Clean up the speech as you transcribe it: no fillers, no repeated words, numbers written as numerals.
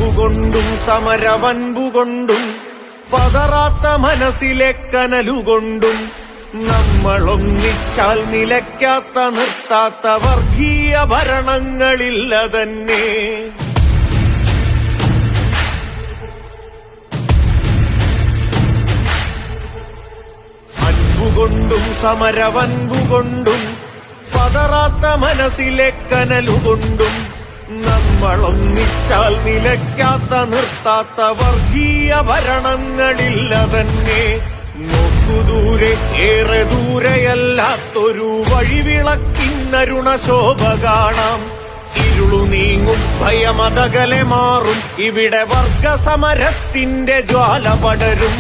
അൻപുകൊണ്ടും സമരവൻപുകൊണ്ടും പതറാത്ത മനസ്സിലെ കനലുകൊണ്ടും നമ്മളൊന്നിച്ചാൽ നിലയ്ക്കാത്ത നിർത്താത്ത വർഗീയ ഭരണങ്ങളില്ല തന്നെ. അൻപുകൊണ്ടും സമരവൻപുകൊണ്ടും പതറാത്ത മനസ്സിലെ കനലുകൊണ്ടും നമ്മളൊന്നിച്ചാൽ നിലയ്ക്കാത്ത നിർത്താത്ത വർഗീയ ഭരണങ്ങളില്ല തന്നെ. നോക്കുദൂരെ ഏറെ ദൂരെയല്ലാത്തൊരു വഴിവിളക്കിന്നരുണശോഭ കാണാം. ഇരുളു നീങ്ങും ഭയമതകലെ മാറും ഇവിടെ വർഗസമരത്തിന്റെ ജ്വാല പടരും.